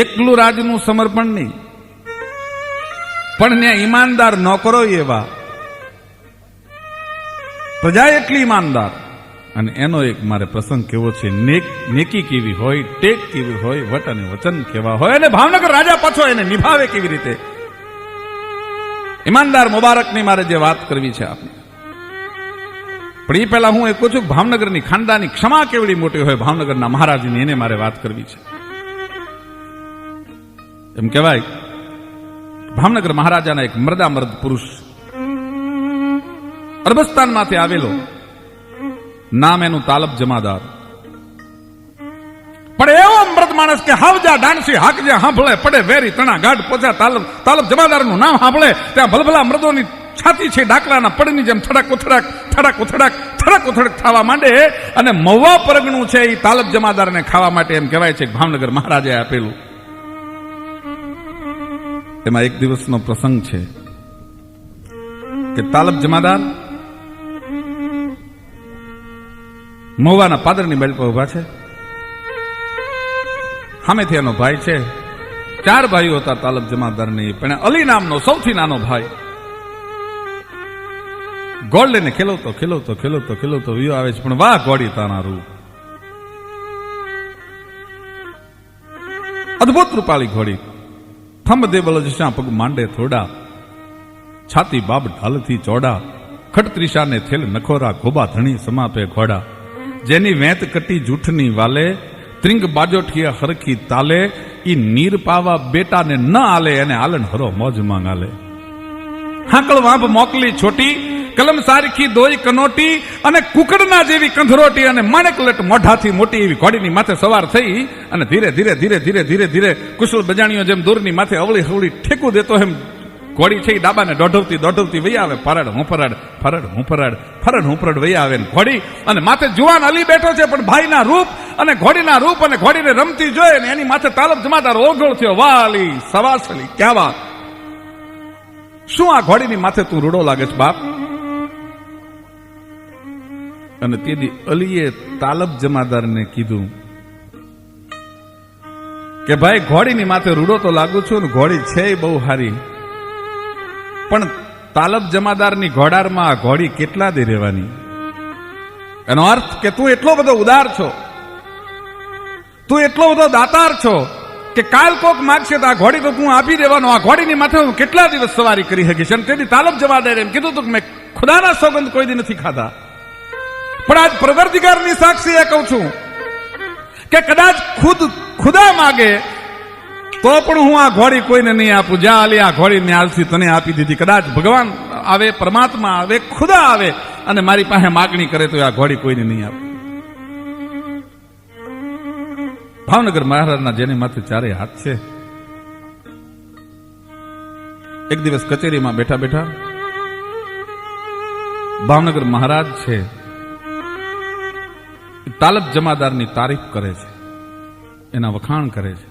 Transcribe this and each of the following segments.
એકલું રાજનું સમર્પણ નહીં, પણ ત્યાં ઈમાનદાર નોકરો એવા, પ્રજા એટલી ઈમાનદાર. અને એનો એક મારે પ્રસંગ કેવો છે, નેકી કેવી હોય, ટેક કેવી હોય, વટ અને વચન કેવા હોય, અને ભાવનગર રાજા પાછો એને નિભાવે કેવી રીતે. ઈમાનદાર મુબારકની મારે જે વાત કરવી છે આપને, પણ એ પહેલા હું એ કહું છું ભાવનગરની ખાનદાની ક્ષમા કેવડી મોટી હોય ભાવનગરના મહારાજની, એને મારે વાત કરવી છે. એમ કહેવાય ભાવનગર મહારાજાના એક મર્દામર્દ પુરુષ અરબસ્તાનમાંથી આવેલો, નામ એનું તાલબ જમાદાર. પણ એવો મર્દ માણસ કે હાવજા ડાણસી હાકજે હાંભળે પડે વેરી તણા ગાઢ પોચા. તાલબ જમાદારનું નામ સાંભળે ત્યાં ભલભલા મર્દોની છાતી છે ડાકલાના પડની જેમ થડક ઉથડક થડક ઉથડક થડક ઉથડક થવા માંડે. અને મહુવા પરગણું છે એ તાલબ જમાદારને ખાવા માટે એમ કહેવાય છે કે ભાવનગર મહારાજાએ આપેલું. એમાં એક દિવસનો પ્રસંગ છે કે તાલબ જમાદાર મહુવાના પાદરની બેલ પર ઉભા છે. સામેથી એનો ભાઈ છે. 4 ભાઈઓ હતા તાલબ જમાદારની, પણ અલી નામનો સૌથી નાનો ભાઈ ગોળ લઈને ખેલવતો ખેલવતો ખેલવતો ખેલવતો વિયો આવે છે. પણ વાહ ગોળી તાના રૂપ, અદભુત રૂપાળી ઘોડી, થંભ દેવલ જશા પગ માંડે થોડા, છાતી બાબ ઢાલથી ચોડા, ખટત્રીસાને થેલ નખોરા ગોબા ધણી સમાપે ઘોડા, જેની વેત કટી જૂઠની વાલે, ત્રિંગ બાજોઠિયા હરખી તાલે, ઈ નીર પાવા બેટાને ન આલે, એને આલન હરો મોજ માંગાલે. હાકળ વાંભ મોકલી છોટી, કલમ સારખી દોઈ કનોટી, અને કુકડના જેવી કંધરોટી, અને માણેકલટ મોઢાથી મોટી એવી ઘોડીની માથે સવાર થઈ. અને ધીરે ધીરે ધીરે ધીરે ધીરે ધીરે કુશળ બજાણીઓ જેમ દૂરની માથે અવળી હવળી ઠેકું દેતો એમ ઘોડી છે ડાબાને દોઢવતી દોઢવતી વહી આવે. ફરડ હું ફરડ ફરડ હું ફરડ ફરડ હું ફરડ વહી આવે ઘોડી. અને માથે જુવાન અલી બેઠો છે, પણ ભાઈના રૂપ અને ઘોડીના રૂપ અને ઘોડીને રમતી જોઈ ને એની માથે તાલબ જમાદાર ઓગળ થયો. વાહ અલી સવાસ અલી, ક્યાં વાત, શું આ ઘોડીની માથે તું રૂડો લાગે છે બાપ. અને તેથી અલીએ તાલબ જમાદારને કીધું કે ભાઈ ઘોડીની માથે રૂડો તો લાગુ છું ને, ઘોડી છે બહુ હારી, પણ તાલબ જમાદારની ઘોડારમાં આ ઘોડી કેટલા દે રહેવાની. એનો અર્થ કે તું એટલો બધો ઉદાર છો, તું એટલો બધો દાતાર છો કે કાલ કોક માગશે તો આ ઘોડી તો તું આપી દેવાનો. આ ઘોડીની માથે હું કેટલા દિવસ સવારી કરી શકીશ. અને તેથી તાલબ જમાદારે એમ કીધું તું કે મેં ખુદાના સોગંદ કોઈ દી નથી ખાધા, પણ આજ પરવર્તિગારની સાક્ષી એ કહું છું કે કદાચ ખુદા માગે તો પણ હું આ ઘોડી કોઈને નહીં આપું. જા અલી આ ઘોડીને આજથી તને આપી દીધી. કદાચ ભગવાન આવે, પરમાત્મા આવે, ખુદા આવે અને મારી પાસે માગણી કરે તો આ ઘોડી કોઈને નહીં આપે. ભાવનગર મહારાજના જેની માથે 4 હાથ છે, એક દિવસ કચેરીમાં બેઠા બેઠા ભાવનગર મહારાજ છે તાલબ જમાદારની તારીફ કરે છે, એના વખાણ કરે છે.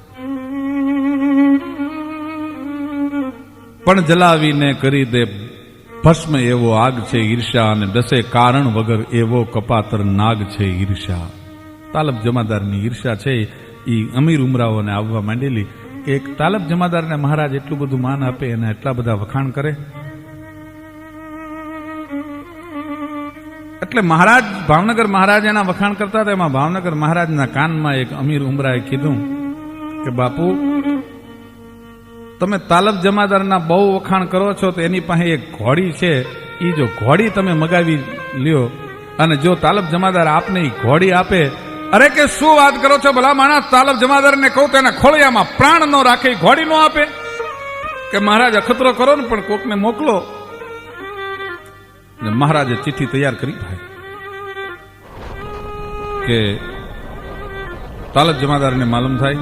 પણ જલાવીને કરી દે ભસ્મ એવો આગ છે ઈર્ષા, અને દસે કારણ વગર એવો કપાતર નાગ છે ઈર્ષા. તાલબ જમાદારની ઈર્ષા છે એ અમીર ઉમરાઓને આવવા માંડેલી કે એક તાલબ જમાદારને મહારાજ એટલું બધું માન આપે, એના એટલા બધા વખાણ કરે. એટલે મહારાજ ભાવનગર મહારાજ એના વખાણ કરતા હતા. એમાં ભાવનગર મહારાજના કાનમાં એક અમીર ઉમરાએ કીધું કે બાપુ તમે તાલબ જમાદારના બહુ વખાણ કરો છો, તો એની પાસે એક ઘોડી છે, એ જો ઘોડી તમે મગાવી લ્યો અને જો તાલબ જમાદાર આપને એ ઘોડી આપે. અરે કે શું વાત કરો છો ભલા માણસ, તાલબ જમાદારને કહું તો એના ખોળિયામાં પ્રાણ ન રાખે, ઘોડી ન આપે. કે મહારાજ અખતરો કરો ને પણ કોકને મોકલો. મહારાજે ચિઠ્ઠી તૈયાર કરી ભાઈ કે તાલબ જમાદારને માલુમ થાય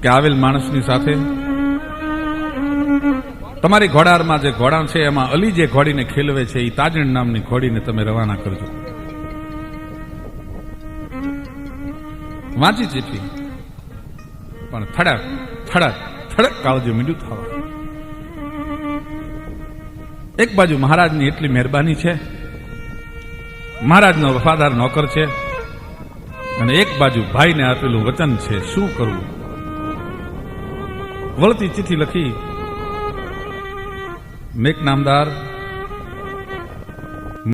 કે આવેલ માણસની સાથે તમારી ઘોડારમાં જે ઘોડા છે એમાં અલી જે ઘોડીને ખેલવે છે એ તાજણ નામની ઘોડીને તમે રવાના કરજો. વાંચી ચિઠ્ઠી, પણ થડક થડક થડક કાળજો મીંડું થવા. એક બાજુ મહારાજની એટલી મહેરબાની છે, મહારાજનો વફાદાર નોકર છે, અને એક બાજુ ભાઈને આપેલું વચન છે, શું કરવું? વળતી ચિઠ્ઠી લખી મેઘ નામદાર